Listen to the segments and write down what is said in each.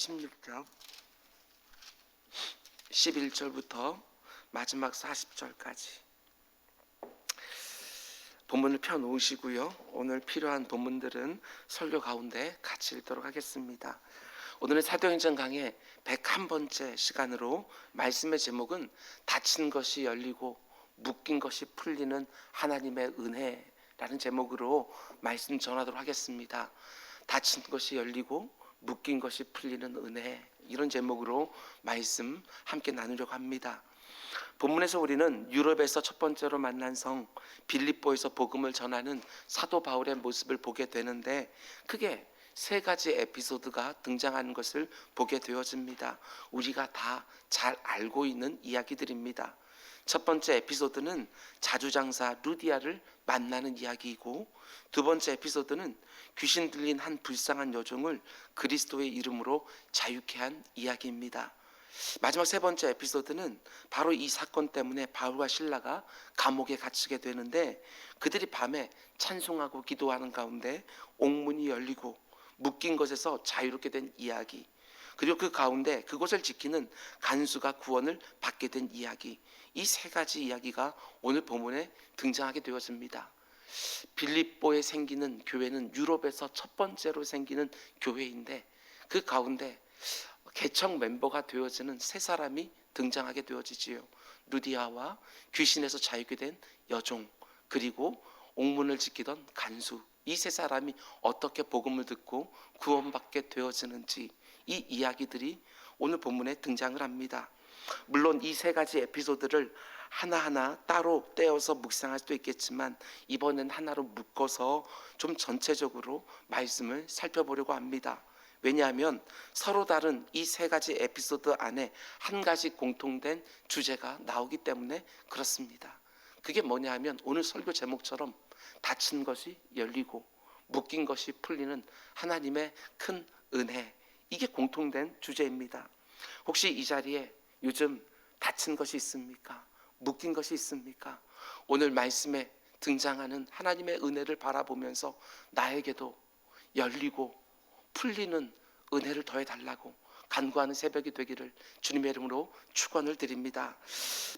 16장 11절부터 마지막 40절까지 본문을 펴놓으시고요. 오늘 필요한 본문들은 설교 가운데 같이 읽도록 하겠습니다. 오늘은 사도행전 강의 101번째 시간으로 말씀의 제목은 닫힌 것이 열리고 묶인 것이 풀리는 하나님의 은혜라는 제목으로 말씀 전하도록 하겠습니다. 닫힌 것이 열리고 묶인 것이 풀리는 은혜, 이런 제목으로 말씀 함께 나누려고 합니다. 본문에서 우리는 유럽에서 첫 번째로 만난 성 빌립보에서 복음을 전하는 사도 바울의 모습을 보게 되는데, 크게 세 가지 에피소드가 등장하는 것을 보게 되어집니다. 우리가 다 잘 알고 있는 이야기들입니다. 첫 번째 에피소드는 자주장사 루디아를 만나는 이야기이고, 두 번째 에피소드는 귀신 들린 한 불쌍한 여종을 그리스도의 이름으로 자유케 한 이야기입니다. 마지막 세 번째 에피소드는 바로 이 사건 때문에 바울과 실라가 감옥에 갇히게 되는데, 그들이 밤에 찬송하고 기도하는 가운데 옥문이 열리고 묶인 것에서 자유롭게 된 이야기, 그리고 그 가운데 그곳을 지키는 간수가 구원을 받게 된 이야기, 이 세 가지 이야기가 오늘 본문에 등장하게 되었습니다. 빌립보에 생기는 교회는 유럽에서 첫 번째로 생기는 교회인데, 그 가운데 개척 멤버가 되어지는 세 사람이 등장하게 되어지지요. 루디아와 귀신에서 자유케 된 여종, 그리고 옥문을 지키던 간수, 이 세 사람이 어떻게 복음을 듣고 구원받게 되어지는지, 이 이야기들이 오늘 본문에 등장을 합니다. 물론 이 세 가지 에피소드를 하나하나 따로 떼어서 묵상할 수도 있겠지만, 이번엔 하나로 묶어서 좀 전체적으로 말씀을 살펴보려고 합니다. 왜냐하면 서로 다른 이 세 가지 에피소드 안에 한 가지 공통된 주제가 나오기 때문에 그렇습니다. 그게 뭐냐 하면, 오늘 설교 제목처럼 닫힌 것이 열리고 묶인 것이 풀리는 하나님의 큰 은혜, 이게 공통된 주제입니다. 혹시 이 자리에 요즘 닫힌 것이 있습니까? 묶인 것이 있습니까? 오늘 말씀에 등장하는 하나님의 은혜를 바라보면서 나에게도 열리고 풀리는 은혜를 더해달라고 간구하는 새벽이 되기를 주님의 이름으로 축원을 드립니다.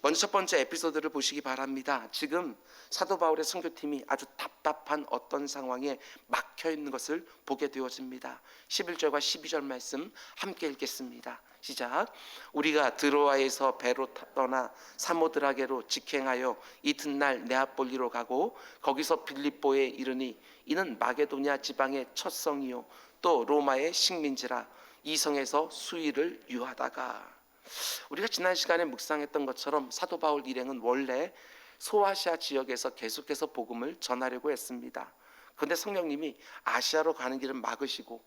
먼저 첫 번째 에피소드를 보시기 바랍니다. 지금 사도 바울의 선교팀이 아주 답답한 어떤 상황에 막혀 있는 것을 보게 되어집니다. 11절과 12절 말씀 함께 읽겠습니다. 시작. 우리가 드로아에서 배로 떠나 사모드라게로 직행하여 이튿날 네아폴리로 가고 거기서 빌립보에 이르니, 이는 마게도냐 지방의 첫 성이요 또 로마의 식민지라. 이 성에서 수일을 유하다가. 우리가 지난 시간에 묵상했던 것처럼 사도 바울 일행은 원래 소아시아 지역에서 계속해서 복음을 전하려고 했습니다. 그런데 성령님이 아시아로 가는 길을 막으시고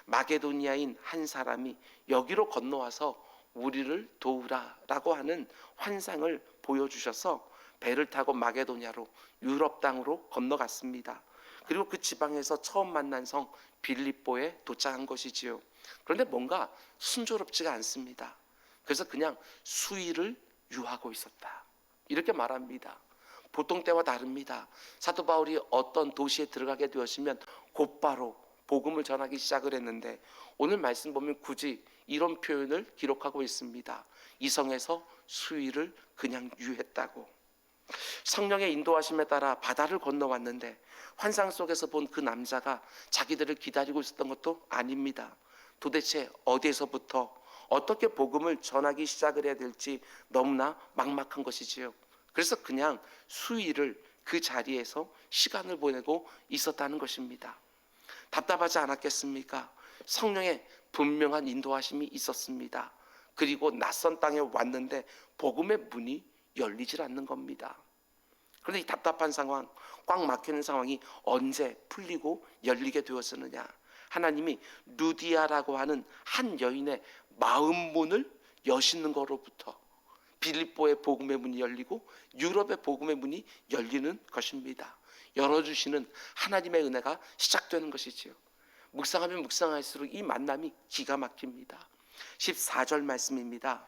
마게도니아인 한 사람이 여기로 건너와서 우리를 도우라라고 하는 환상을 보여주셔서 배를 타고 마게도니아로, 유럽 땅으로 건너갔습니다. 그리고 그 지방에서 처음 만난 성 빌립보에 도착한 것이지요. 그런데 뭔가 순조롭지가 않습니다. 그래서 그냥 수일을 유하고 있었다, 이렇게 말합니다. 보통 때와 다릅니다. 사도 바울이 어떤 도시에 들어가게 되었으면 곧바로 복음을 전하기 시작을 했는데, 오늘 말씀 보면 굳이 이런 표현을 기록하고 있습니다. 이 성에서 수일을 그냥 유했다고. 성령의 인도하심에 따라 바다를 건너왔는데 환상 속에서 본 그 남자가 자기들을 기다리고 있었던 것도 아닙니다. 도대체 어디에서부터 어떻게 복음을 전하기 시작을 해야 될지 너무나 막막한 것이지요. 그래서 그냥 수일을 그 자리에서 시간을 보내고 있었다는 것입니다. 답답하지 않았겠습니까? 성령의 분명한 인도하심이 있었습니다. 그리고 낯선 땅에 왔는데 복음의 문이 열리질 않는 겁니다. 그런데 이 답답한 상황, 꽉 막히는 상황이 언제 풀리고 열리게 되었느냐? 하나님이 루디아라고 하는 한 여인의 마음 문을 여시는 거로부터 빌립보의 복음의 문이 열리고 유럽의 복음의 문이 열리는 것입니다. 열어주시는 하나님의 은혜가 시작되는 것이지요. 묵상하면 묵상할수록 이 만남이 기가 막힙니다. 14절 말씀입니다.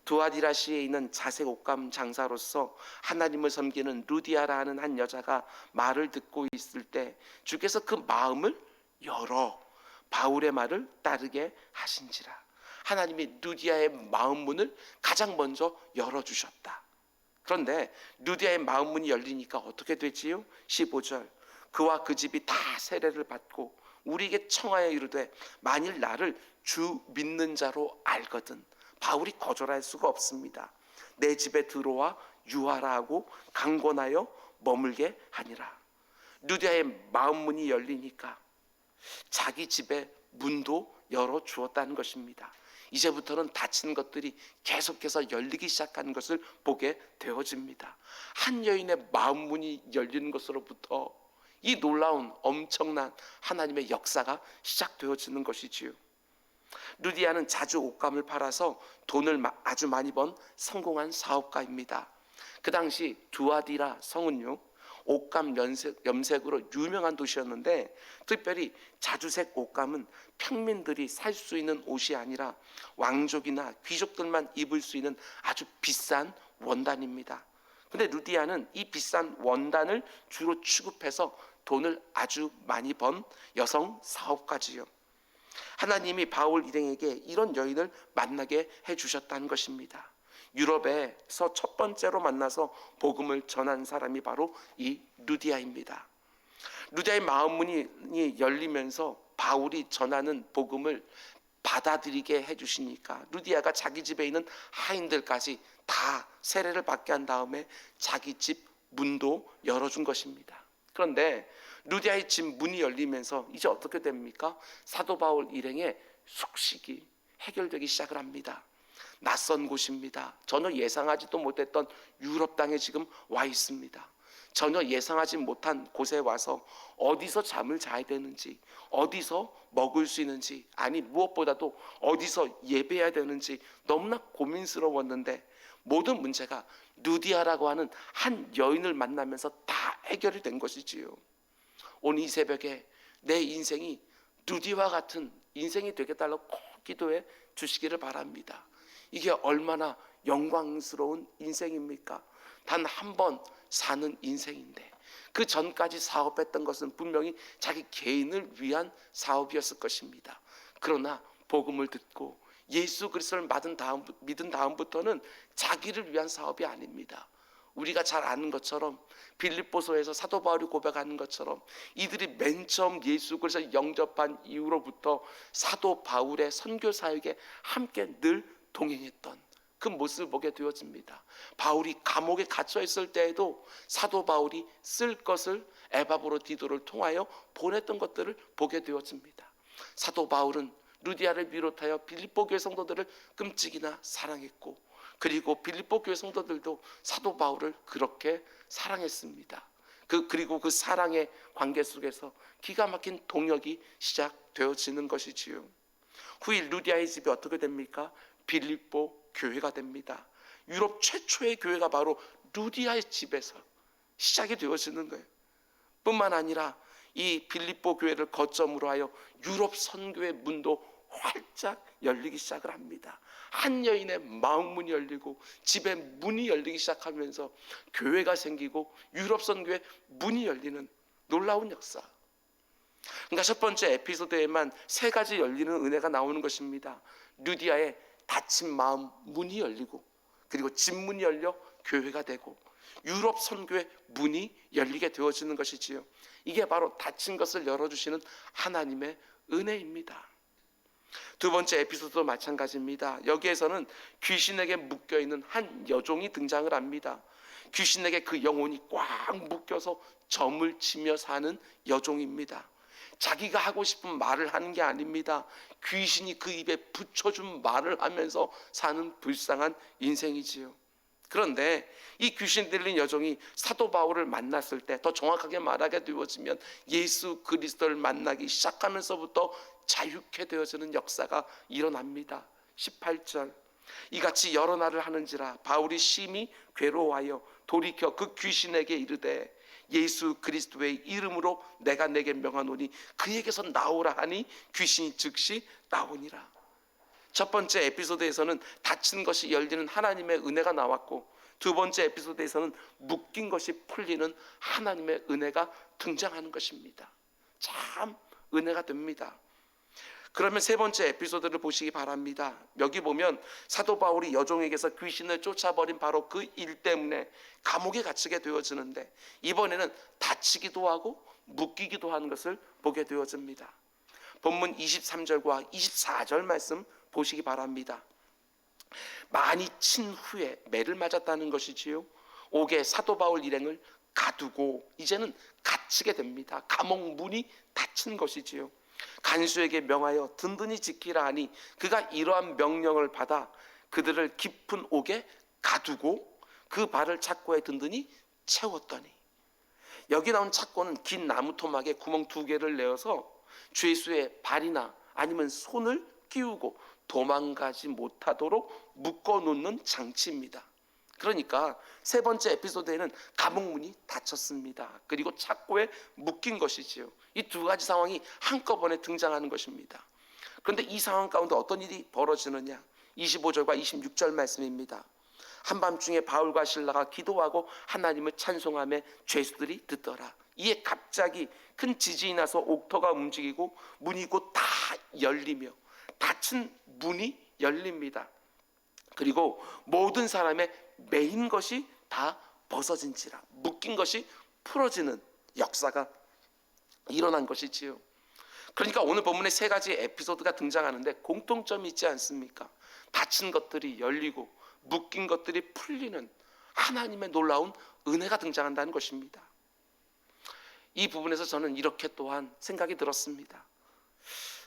두아디라시에 있는 자색 옷감 장사로서 하나님을 섬기는 루디아라 하는 한 여자가 말을 듣고 있을 때 주께서 그 마음을 열어 바울의 말을 따르게 하신지라. 하나님이 루디아의 마음 문을 가장 먼저 열어주셨다. 그런데 루디아의 마음 문이 열리니까 어떻게 되지요? 15절, 그와 그 집이 다 세례를 받고 우리에게 청하여 이르되 만일 나를 주 믿는 자로 알거든. 바울이 거절할 수가 없습니다. 내 집에 들어와 유하라 하고 강권하여 머물게 하니라. 루디아의 마음 문이 열리니까 자기 집의 문도 열어주었다는 것입니다. 이제부터는 닫힌 것들이 계속해서 열리기 시작하는 것을 보게 되어집니다. 한 여인의 마음 문이 열리는 것으로부터 이 놀라운 엄청난 하나님의 역사가 시작되어지는 것이지요. 루디아는 자주 옷감을 팔아서 돈을 아주 많이 번 성공한 사업가입니다. 그 당시 두아디라 성은요, 옷감 염색으로 유명한 도시였는데, 특별히 자주색 옷감은 평민들이 살 수 있는 옷이 아니라 왕족이나 귀족들만 입을 수 있는 아주 비싼 원단입니다. 근데 루디아는 이 비싼 원단을 주로 취급해서 돈을 아주 많이 번 여성 사업가지요. 하나님이 바울 일행에게 이런 여인을 만나게 해주셨다는 것입니다. 유럽에서 첫 번째로 만나서 복음을 전한 사람이 바로 이 루디아입니다. 루디아의 마음 문이 열리면서 바울이 전하는 복음을 받아들이게 해주시니까 루디아가 자기 집에 있는 하인들까지 다 세례를 받게 한 다음에 자기 집 문도 열어준 것입니다. 그런데 루디아의 집 문이 열리면서 이제 어떻게 됩니까? 사도 바울 일행의 숙식이 해결되기 시작을 합니다. 낯선 곳입니다. 전혀 예상하지도 못했던 유럽 땅에 지금 와 있습니다. 전혀 예상하지 못한 곳에 와서 어디서 잠을 자야 되는지, 어디서 먹을 수 있는지, 아니 무엇보다도 어디서 예배해야 되는지 너무나 고민스러웠는데, 모든 문제가 루디아라고 하는 한 여인을 만나면서 다 해결이 된 것이지요. 오늘 이 새벽에 내 인생이 루디아와 같은 인생이 되겠다고 꼭 기도해 주시기를 바랍니다. 이게 얼마나 영광스러운 인생입니까? 단 한 번 사는 인생인데, 그 전까지 사업했던 것은 분명히 자기 개인을 위한 사업이었을 것입니다. 그러나 복음을 듣고 예수 그리스도를 믿은 다음부터는 자기를 위한 사업이 아닙니다. 우리가 잘 아는 것처럼 빌립보서에서 사도 바울이 고백하는 것처럼 이들이 맨 처음 예수 그리스도를 영접한 이후로부터 사도 바울의 선교 사역에 함께 늘 동행했던 그 모습을 보게 되어집니다. 바울이 감옥에 갇혀 있을 때에도 사도 바울이 쓸 것을 에바브로 디도를 통하여 보냈던 것들을 보게 되어집니다. 사도 바울은 루디아를 비롯하여 빌립보 교회 성도들을 끔찍이나 사랑했고, 그리고 빌립보 교회 성도들도 사도 바울을 그렇게 사랑했습니다. 그리고 그 사랑의 관계 속에서 기가 막힌 동역이 시작되어지는 것이지요. 후일 루디아의 집이 어떻게 됩니까? 빌립보 교회가 됩니다. 유럽 최초의 교회가 바로 루디아의 집에서 시작이 되어지는 거예요. 뿐만 아니라 이 빌립보 교회를 거점으로 하여 유럽 선교의 문도 활짝 열리기 시작을 합니다. 한 여인의 마음 문이 열리고 집의 문이 열리기 시작하면서 교회가 생기고 유럽 선교의 문이 열리는 놀라운 역사. 그러니까 첫 번째 에피소드에만 세 가지 열리는 은혜가 나오는 것입니다. 루디아의 닫힌 마음 문이 열리고, 그리고 집 문이 열려 교회가 되고, 유럽 선교의 문이 열리게 되어지는 것이지요. 이게 바로 닫힌 것을 열어주시는 하나님의 은혜입니다. 두 번째 에피소드도 마찬가지입니다. 여기에서는 귀신에게 묶여있는 한 여종이 등장을 합니다. 귀신에게 그 영혼이 꽉 묶여서 점을 치며 사는 여종입니다. 자기가 하고 싶은 말을 하는 게 아닙니다. 귀신이 그 입에 붙여준 말을 하면서 사는 불쌍한 인생이지요. 그런데 이 귀신 들린 여종이 사도 바울을 만났을 때, 더 정확하게 말하게 되어지면 예수 그리스도를 만나기 시작하면서부터 자유케 되어지는 역사가 일어납니다. 18절, 이같이 여러 날을 하는지라 바울이 심히 괴로워하여 돌이켜 그 귀신에게 이르되 예수 그리스도의 이름으로 내가 내게 명하노니 그에게서 나오라 하니 귀신이 즉시 나오니라. 첫 번째 에피소드에서는 닫힌 것이 열리는 하나님의 은혜가 나왔고, 두 번째 에피소드에서는 묶인 것이 풀리는 하나님의 은혜가 등장하는 것입니다. 참 은혜가 됩니다. 그러면 세 번째 에피소드를 보시기 바랍니다. 여기 보면 사도 바울이 여종에게서 귀신을 쫓아버린 바로 그 일 때문에 감옥에 갇히게 되어지는데, 이번에는 다치기도 하고 묶이기도 하는 것을 보게 되어집니다. 본문 23절과 24절 말씀 보시기 바랍니다. 많이 친 후에 매를 맞았다는 것이지요. 옥에 사도 바울 일행을 가두고 이제는 갇히게 됩니다. 감옥 문이 닫힌 것이지요. 간수에게 명하여 든든히 지키라 하니 그가 이러한 명령을 받아 그들을 깊은 옥에 가두고 그 발을 착고에 든든히 채웠더니, 여기 나온 착고는 긴 나무 토막에 구멍 2개를 내어서 죄수의 발이나 아니면 손을 끼우고 도망가지 못하도록 묶어놓는 장치입니다. 그러니까 세 번째 에피소드에는 감옥문이 닫혔습니다. 그리고 착고에 묶인 것이지요. 이 두 가지 상황이 한꺼번에 등장하는 것입니다. 그런데 이 상황 가운데 어떤 일이 벌어지느냐? 25절과 26절 말씀입니다. 한밤중에 바울과 실라가 기도하고 하나님을 찬송하며 죄수들이 듣더라. 이에 갑자기 큰 지진이 나서 옥터가 움직이고 문이 곧 다 열리며, 닫힌 문이 열립니다. 그리고 모든 사람의 매인 것이 다 벗어진지라, 묶인 것이 풀어지는 역사가 일어난 것이지요. 그러니까 오늘 본문에 세 가지 에피소드가 등장하는데 공통점이 있지 않습니까? 닫힌 것들이 열리고 묶인 것들이 풀리는 하나님의 놀라운 은혜가 등장한다는 것입니다. 이 부분에서 저는 이렇게 또한 생각이 들었습니다.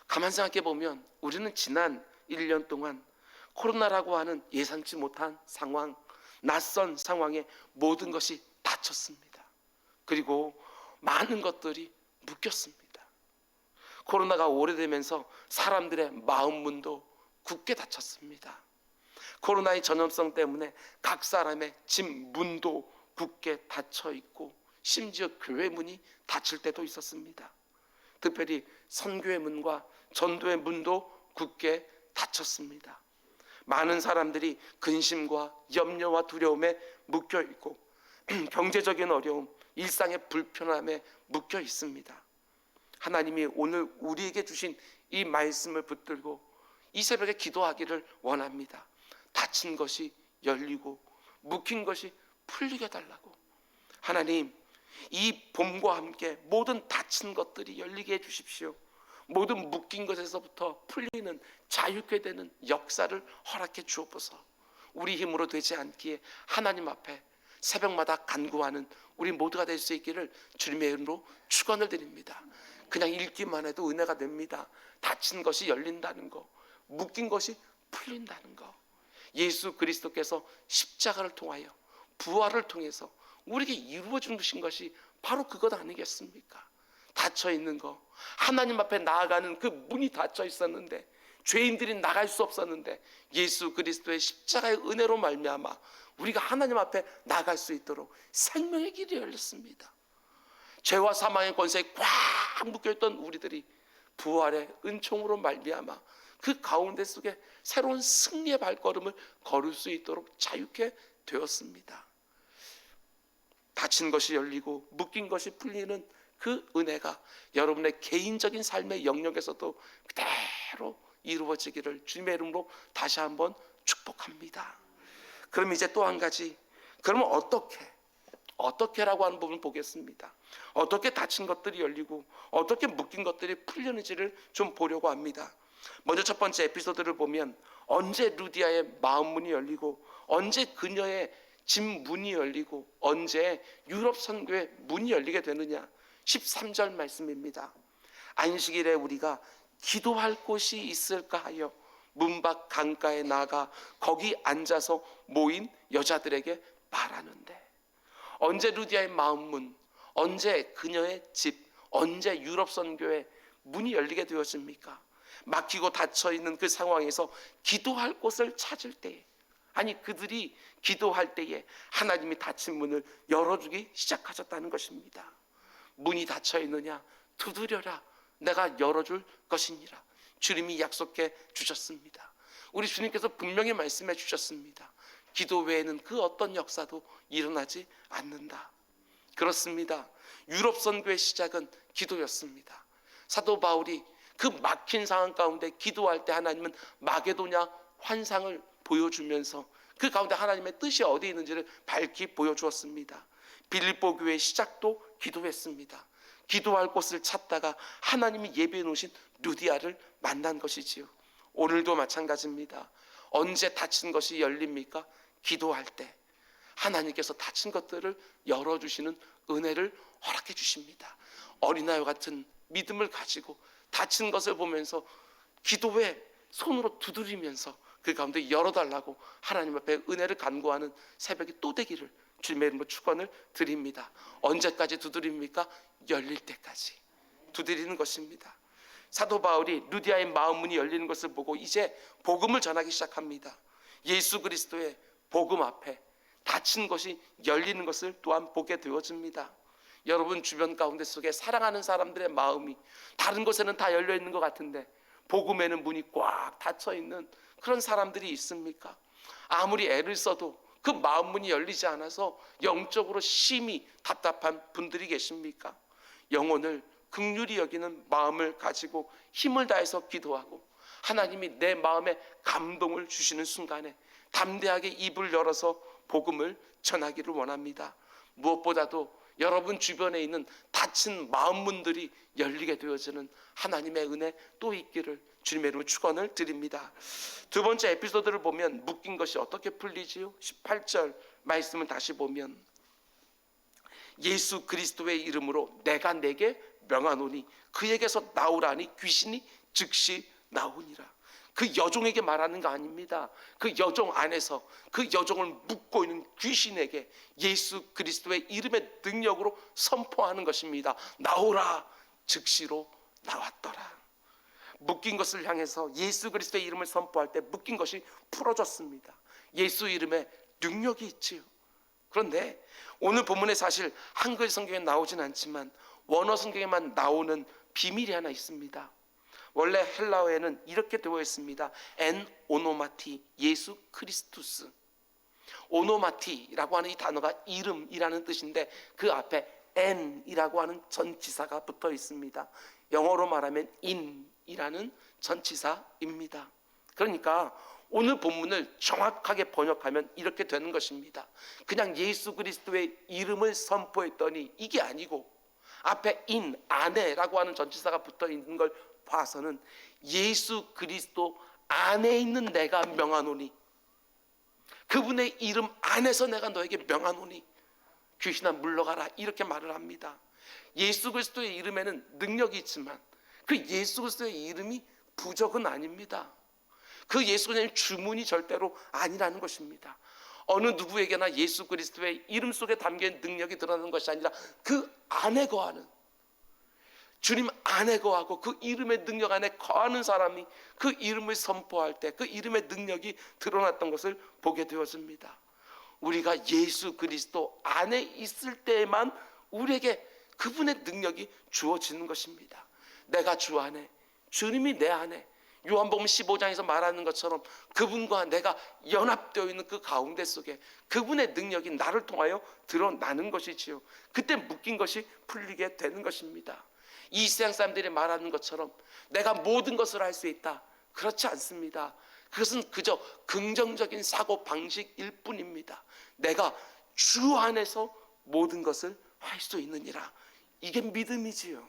가만 생각해 보면 우리는 지난 1년 동안 코로나라고 하는 예상치 못한 상황, 낯선 상황에 모든 것이 닫혔습니다. 그리고 많은 것들이 묶였습니다. 코로나가 오래되면서 사람들의 마음 문도 굳게 닫혔습니다. 코로나의 전염성 때문에 각 사람의 집 문도 굳게 닫혀 있고, 심지어 교회 문이 닫힐 때도 있었습니다. 특별히 선교의 문과 전도의 문도 굳게 닫혔습니다. 많은 사람들이 근심과 염려와 두려움에 묶여 있고 경제적인 어려움, 일상의 불편함에 묶여 있습니다. 하나님이 오늘 우리에게 주신 이 말씀을 붙들고 이 새벽에 기도하기를 원합니다. 닫힌 것이 열리고 묶인 것이 풀리게 해달라고. 하나님, 이 봄과 함께 모든 닫힌 것들이 열리게 해주십시오. 모든 묶인 것에서부터 풀리는, 자유케 되는 역사를 허락해 주옵소서. 우리 힘으로 되지 않기에 하나님 앞에 새벽마다 간구하는 우리 모두가 될 수 있기를 주님의 이름으로 축원을 드립니다. 그냥 읽기만 해도 은혜가 됩니다. 닫힌 것이 열린다는 거, 묶인 것이 풀린다는 거. 예수 그리스도께서 십자가를 통하여, 부활을 통해서 우리에게 이루어 주신 것이 바로 그것 아니겠습니까? 닫혀 있는 거, 하나님 앞에 나아가는 그 문이 닫혀 있었는데, 죄인들이 나갈 수 없었는데 예수 그리스도의 십자가의 은혜로 말미암아 우리가 하나님 앞에 나갈 수 있도록 생명의 길이 열렸습니다. 죄와 사망의 권세에 꽉 묶여있던 우리들이 부활의 은총으로 말미암아 그 가운데 속에 새로운 승리의 발걸음을 걸을 수 있도록 자유케 되었습니다. 닫힌 것이 열리고 묶인 것이 풀리는 그 은혜가 여러분의 개인적인 삶의 영역에서도 그대로 이루어지기를 주님의 이름으로 다시 한번 축복합니다. 그럼 이제 또 한 가지, 그러면 어떻게라고 하는 부분을 보겠습니다. 어떻게 닫힌 것들이 열리고 어떻게 묶인 것들이 풀리는지를 좀 보려고 합니다. 먼저 첫 번째 에피소드를 보면 언제 루디아의 마음 문이 열리고 언제 그녀의 집 문이 열리고 언제 유럽 선교의 문이 열리게 되느냐. 13절 말씀입니다. 안식일에 우리가 기도할 곳이 있을까 하여 문 밖 강가에 나가 거기 앉아서 모인 여자들에게 말하는데, 언제 루디아의 마음문, 언제 그녀의 집, 언제 유럽 선교의 문이 열리게 되었습니까? 막히고 닫혀있는 그 상황에서 기도할 곳을 찾을 때에, 아니 그들이 기도할 때에 하나님이 닫힌 문을 열어주기 시작하셨다는 것입니다. 문이 닫혀있느냐? 두드려라, 내가 열어줄 것이니라. 주님이 약속해 주셨습니다. 우리 주님께서 분명히 말씀해 주셨습니다. 기도 외에는 그 어떤 역사도 일어나지 않는다. 그렇습니다. 유럽 선교의 시작은 기도였습니다. 사도 바울이 그 막힌 상황 가운데 기도할 때 하나님은 마게도냐 환상을 보여주면서 그 가운데 하나님의 뜻이 어디 있는지를 밝히 보여주었습니다. 빌립보 교회의 시작도 기도했습니다. 기도할 곳을 찾다가 하나님이 예비해 놓으신 루디아를 만난 것이지요. 오늘도 마찬가지입니다. 언제 닫힌 것이 열립니까? 기도할 때 하나님께서 닫힌 것들을 열어주시는 은혜를 허락해 주십니다. 어린아이와 같은 믿음을 가지고 닫힌 것을 보면서 기도에 손으로 두드리면서 그 가운데 열어달라고 하나님 앞에 은혜를 간구하는 새벽이 또 되기를 주님의 이름으로 축원을 드립니다. 언제까지 두드립니까? 열릴 때까지 두드리는 것입니다. 사도 바울이 루디아의 마음 문이 열리는 것을 보고 이제 복음을 전하기 시작합니다. 예수 그리스도의 복음 앞에 닫힌 것이 열리는 것을 또한 보게 되어집니다. 여러분 주변 가운데 속에 사랑하는 사람들의 마음이 다른 곳에는 다 열려 있는 것 같은데 복음에는 문이 꽉 닫혀 있는 그런 사람들이 있습니까? 아무리 애를 써도 그 마음 문이 열리지 않아서 영적으로 심히 답답한 분들이 계십니까? 영혼을 긍휼히 여기는 마음을 가지고 힘을 다해서 기도하고 하나님이 내 마음에 감동을 주시는 순간에 담대하게 입을 열어서 복음을 전하기를 원합니다. 무엇보다도 여러분 주변에 있는 닫힌 마음 문들이 열리게 되어지는 하나님의 은혜 또 있기를 주님의 이름으로 축원을 드립니다. 두 번째 에피소드를 보면 묶인 것이 어떻게 풀리지요? 18절 말씀을 다시 보면 예수 그리스도의 이름으로 내가 내게 명하노니 그에게서 나오라니 귀신이 즉시 나오니라. 그 여종에게 말하는 거 아닙니다. 그 여종 안에서 그 여종을 묶고 있는 귀신에게 예수 그리스도의 이름의 능력으로 선포하는 것입니다. 나오라, 즉시로 나왔더라. 묶인 것을 향해서 예수 그리스도의 이름을 선포할 때 묶인 것이 풀어졌습니다. 예수 이름에 능력이 있지요. 그런데 오늘 본문에 사실 한글 성경에 나오진 않지만 원어 성경에만 나오는 비밀이 하나 있습니다. 원래 헬라어에는 이렇게 되어 있습니다. 엔 오노마티 예수 크리스투스. 오노마티라고 하는 이 단어가 이름이라는 뜻인데 그 앞에 엔이라고 하는 전치사가 붙어 있습니다. 영어로 말하면 in이라는 전치사입니다. 그러니까 오늘 본문을 정확하게 번역하면 이렇게 되는 것입니다. 그냥 예수 그리스도의 이름을 선포했더니 이게 아니고 앞에 in, 안에라고 하는 전치사가 붙어 있는 걸 봐서는 예수 그리스도 안에 있는 내가 명하노니 그분의 이름 안에서 내가 너에게 명하노니 귀신아 물러가라 이렇게 말을 합니다. 예수 그리스도의 이름에는 능력이 있지만 그 예수 그리스도의 이름이 부적은 아닙니다. 그 예수 그리스도의 주문이 절대로 아니라는 것입니다. 어느 누구에게나 예수 그리스도의 이름 속에 담긴 능력이 드러나는 것이 아니라 그 안에 거하는 주님 안에 거하고 그 이름의 능력 안에 거하는 사람이 그 이름을 선포할 때 그 이름의 능력이 드러났던 것을 보게 되었습니다. 우리가 예수 그리스도 안에 있을 때에만 우리에게 그분의 능력이 주어지는 것입니다. 내가 주 안에, 주님이 내 안에, 요한복음 15장에서 말하는 것처럼 그분과 내가 연합되어 있는 그 가운데 속에 그분의 능력이 나를 통하여 드러나는 것이지요. 그때 묶인 것이 풀리게 되는 것입니다. 이 세상 사람들이 말하는 것처럼 내가 모든 것을 할 수 있다. 그렇지 않습니다. 그것은 그저 긍정적인 사고 방식일 뿐입니다. 내가 주 안에서 모든 것을 할 수 있느니라. 이게 믿음이지요.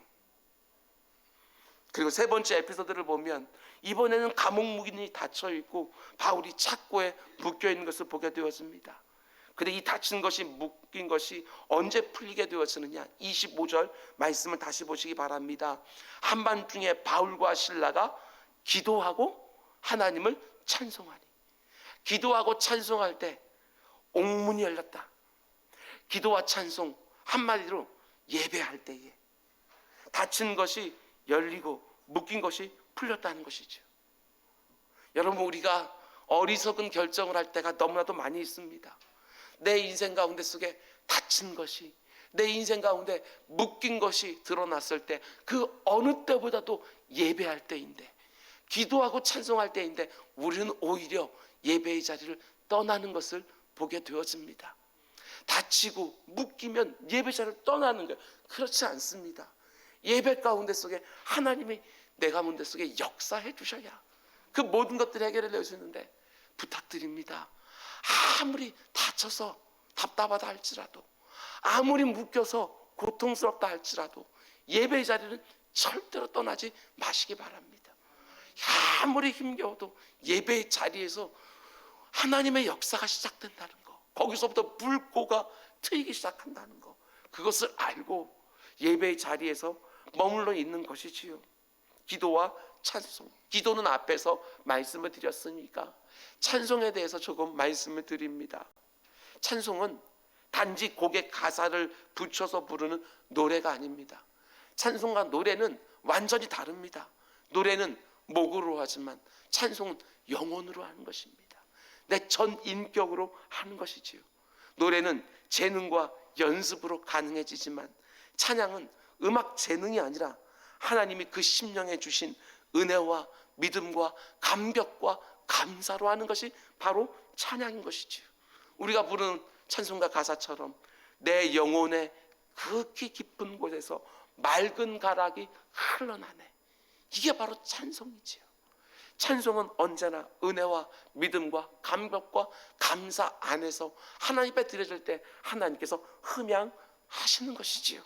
그리고 세 번째 에피소드를 보면 이번에는 감옥 문이 닫혀 있고 바울이 착고에 묶여 있는 것을 보게 되었습니다. 그런데 이 닫힌 것이 묶인 것이 언제 풀리게 되었느냐? 25절 말씀을 다시 보시기 바랍니다. 한밤중에 바울과 실라가 기도하고 하나님을 찬송하니 기도하고 찬송할 때 옥문이 열렸다. 기도와 찬송 한마디로 예배할 때에 닫힌 것이 열리고 묶인 것이 풀렸다는 것이죠. 여러분 우리가 어리석은 결정을 할 때가 너무나도 많이 있습니다. 내 인생 가운데 속에 닫힌 것이 내 인생 가운데 묶인 것이 드러났을 때 그 어느 때보다도 예배할 때인데 기도하고 찬송할 때인데 우리는 오히려 예배의 자리를 떠나는 것을 보게 되어집니다. 다치고 묶이면 예배 자리를 떠나는 거예요. 그렇지 않습니다. 예배 가운데 속에 하나님이 내 가문들 속에 역사해 주셔야 그 모든 것들을 해결해 내주는데, 부탁드립니다. 아무리 다쳐서 답답하다 할지라도, 아무리 묶여서 고통스럽다 할지라도 예배의 자리는 절대로 떠나지 마시기 바랍니다. 아무리 힘겨워도 예배의 자리에서 하나님의 역사가 시작된다는 거, 거기서부터 불꽃가 트이기 시작한다는 거, 그것을 알고 예배의 자리에서 머물러 있는 것이지요. 기도와 찬송, 기도는 앞에서 말씀을 드렸으니까 찬송에 대해서 조금 말씀을 드립니다. 찬송은 단지 곡에 가사를 붙여서 부르는 노래가 아닙니다. 찬송과 노래는 완전히 다릅니다. 노래는 목으로 하지만 찬송은 영혼으로 하는 것입니다. 내 전 인격으로 하는 것이지요. 노래는 재능과 연습으로 가능해지지만 찬양은 음악 재능이 아니라 하나님이 그 심령에 주신 은혜와 믿음과 감격과 감사로 하는 것이 바로 찬양인 것이지요. 우리가 부르는 찬송가 가사처럼 내 영혼의 극히 깊은 곳에서 맑은 가락이 흘러나네, 이게 바로 찬송이지요. 찬송은 언제나 은혜와 믿음과 감격과 감사 안에서 하나님 앞에 드려질 때 하나님께서 흠양하시는 것이지요.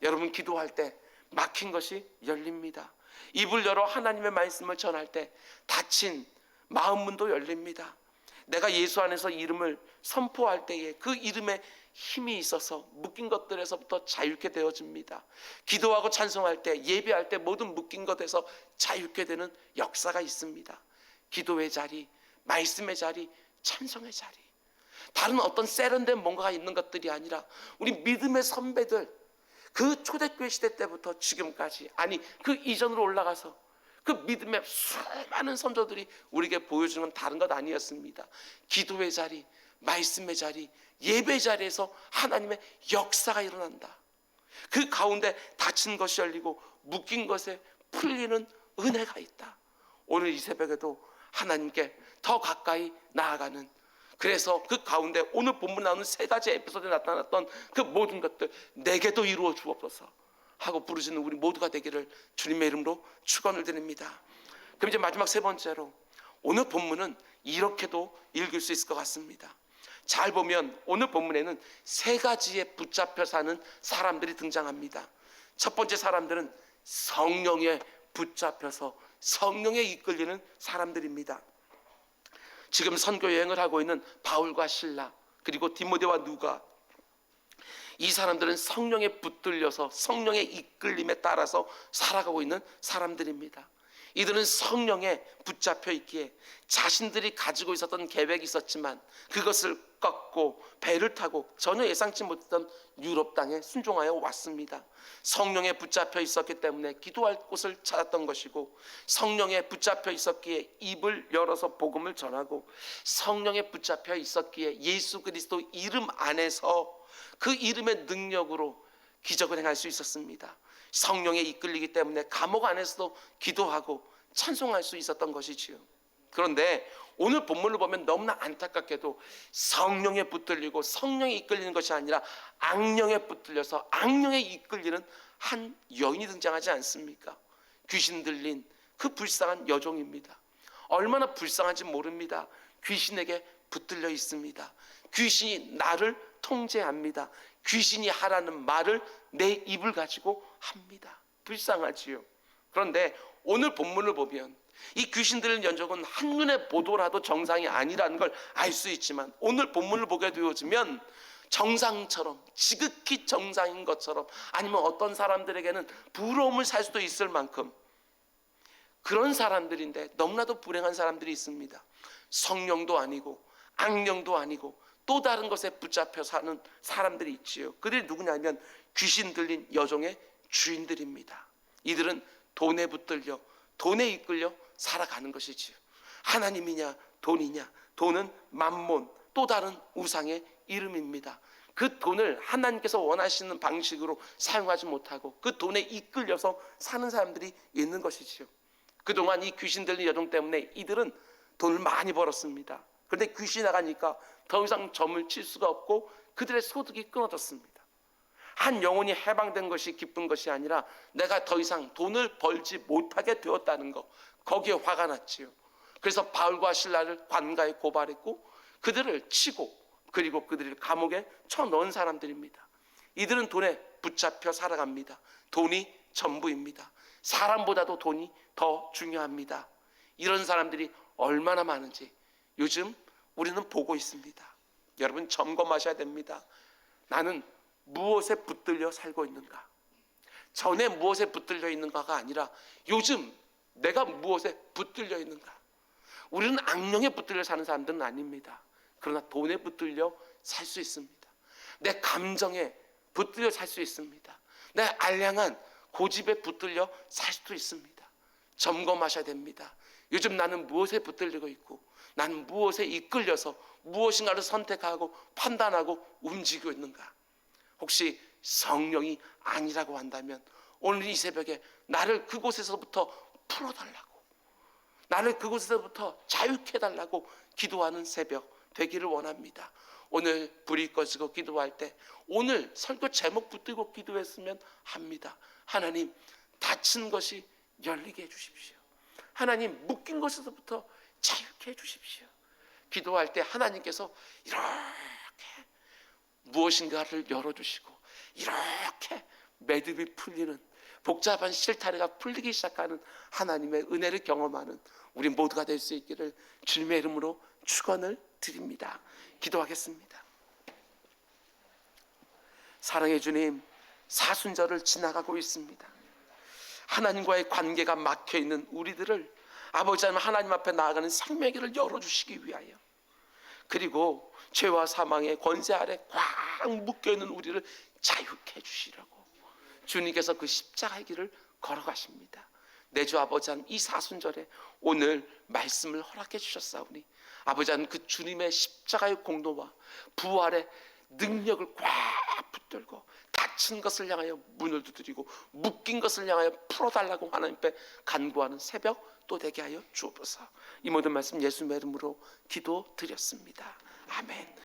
여러분, 기도할 때 막힌 것이 열립니다. 입을 열어 하나님의 말씀을 전할 때 닫힌 마음문도 열립니다. 내가 예수 안에서 이름을 선포할 때에 그 이름에 힘이 있어서 묶인 것들에서부터 자유케 되어집니다. 기도하고 찬송할 때, 예배할 때 모든 묶인 것에서 자유케 되는 역사가 있습니다. 기도의 자리, 말씀의 자리, 찬송의 자리, 다른 어떤 세련된 뭔가가 있는 것들이 아니라 우리 믿음의 선배들, 그 초대교회 시대 때부터 지금까지, 아니 그 이전으로 올라가서 그 믿음의 수많은 선조들이 우리에게 보여주는 건 다른 것 아니었습니다. 기도의 자리, 말씀의 자리, 예배 자리에서 하나님의 역사가 일어난다. 그 가운데 닫힌 것이 열리고 묶인 것에 풀리는 은혜가 있다. 오늘 이 새벽에도 하나님께 더 가까이 나아가는, 그래서 그 가운데 오늘 본문 나오는 세 가지 에피소드에 나타났던 그 모든 것들 내게도 이루어 주옵소서 하고 부르시는 우리 모두가 되기를 주님의 이름으로 축원을 드립니다. 그럼 이제 마지막 세 번째로, 오늘 본문은 이렇게도 읽을 수 있을 것 같습니다. 잘 보면 오늘 본문에는 세 가지에 붙잡혀 사는 사람들이 등장합니다. 첫 번째 사람들은 성령에 붙잡혀서 성령에 이끌리는 사람들입니다. 지금 선교 여행을 하고 있는 바울과 실라, 그리고 디모데와 누가, 이 사람들은 성령에 붙들려서 성령의 이끌림에 따라서 살아가고 있는 사람들입니다. 이들은 성령에 붙잡혀 있기에 자신들이 가지고 있었던 계획이 있었지만 그것을 꺾고 배를 타고 전혀 예상치 못했던 유럽 땅에 순종하여 왔습니다. 성령에 붙잡혀 있었기 때문에 기도할 곳을 찾았던 것이고, 성령에 붙잡혀 있었기에 입을 열어서 복음을 전하고, 성령에 붙잡혀 있었기에 예수 그리스도 이름 안에서 그 이름의 능력으로 기적을 행할 수 있었습니다. 성령에 이끌리기 때문에 감옥 안에서도 기도하고 찬송할 수 있었던 것이지요. 그런데 오늘 본문을 보면 너무나 안타깝게도 성령에 붙들리고 성령에 이끌리는 것이 아니라 악령에 붙들려서 악령에 이끌리는 한 여인이 등장하지 않습니까? 귀신 들린 그 불쌍한 여종입니다. 얼마나 불쌍한지 모릅니다. 귀신에게 붙들려 있습니다. 귀신이 나를 통제합니다. 귀신이 하라는 말을 내 입을 가지고 합니다. 불쌍하지요. 그런데 오늘 본문을 보면 이 귀신 들린 여종은 한눈에 보더라도 정상이 아니라는 걸 알 수 있지만, 오늘 본문을 보게 되어지면 정상처럼, 지극히 정상인 것처럼, 아니면 어떤 사람들에게는 부러움을 살 수도 있을 만큼 그런 사람들인데 너무나도 불행한 사람들이 있습니다. 성령도 아니고 악령도 아니고 또 다른 것에 붙잡혀 사는 사람들이 있지요. 그들이 누구냐면 귀신 들린 여종의 주인들입니다. 이들은 돈에 붙들려 돈에 이끌려 살아가는 것이지요. 하나님이냐 돈이냐, 돈은 맘몬, 또 다른 우상의 이름입니다. 그 돈을 하나님께서 원하시는 방식으로 사용하지 못하고 그 돈에 이끌려서 사는 사람들이 있는 것이지요. 그동안 이 귀신 들린 여종 때문에 이들은 돈을 많이 벌었습니다. 그런데 귀신이 나가니까 더 이상 점을 칠 수가 없고 그들의 소득이 끊어졌습니다. 한 영혼이 해방된 것이 기쁜 것이 아니라 내가 더 이상 돈을 벌지 못하게 되었다는 것, 거기에 화가 났지요. 그래서 바울과 신라를 관가에 고발했고 그들을 치고 그리고 그들을 감옥에 쳐넣은 사람들입니다. 이들은 돈에 붙잡혀 살아갑니다. 돈이 전부입니다. 사람보다도 돈이 더 중요합니다. 이런 사람들이 얼마나 많은지 요즘 우리는 보고 있습니다. 여러분 점검하셔야 됩니다. 나는 무엇에 붙들려 살고 있는가? 전에 무엇에 붙들려 있는가가 아니라 요즘 내가 무엇에 붙들려 있는가? 우리는 악령에 붙들려 사는 사람들은 아닙니다. 그러나 돈에 붙들려 살 수 있습니다. 내 감정에 붙들려 살 수 있습니다. 내 알량한 고집에 붙들려 살 수도 있습니다. 점검하셔야 됩니다. 요즘 나는 무엇에 붙들리고 있고 나는 무엇에 이끌려서 무엇인가를 선택하고 판단하고 움직이고 있는가? 혹시 성령이 아니라고 한다면 오늘 이 새벽에 나를 그곳에서부터 풀어달라고, 나를 그곳에서부터 자유케 해달라고 기도하는 새벽 되기를 원합니다. 오늘 불이 꺼지고 기도할 때 오늘 설교 제목 붙들고 기도했으면 합니다. 하나님, 닫힌 것이 열리게 해주십시오. 하나님, 묶인 것에서부터 자유케 해주십시오. 기도할 때 하나님께서 이렇게 무엇인가를 열어주시고 이렇게 매듭이 풀리는, 복잡한 실타래가 풀리기 시작하는 하나님의 은혜를 경험하는 우리 모두가 될 수 있기를 주님의 이름으로 축원을 드립니다. 기도하겠습니다. 사랑의 주님, 사순절을 지나가고 있습니다. 하나님과의 관계가 막혀있는 우리들을 아버지 하나님 앞에 나아가는 생명의 열어주시기 위하여, 그리고 죄와 사망의 권세 아래 꽉 묶여있는 우리를 자유케 해주시려고 주님께서 그 십자가의 길을 걸어가십니다. 내 주 아버지 한 이 사순절에 오늘 말씀을 허락해 주셨사오니 아버지 한 그 주님의 십자가의 공로와 부활의 능력을 꽉 붙들고 닫힌 것을 향하여 문을 두드리고 묶인 것을 향하여 풀어달라고 하나님께 간구하는 새벽 또 되게 하여 주옵소서. 이 모든 말씀 예수님의 이름으로 기도드렸습니다. 아멘.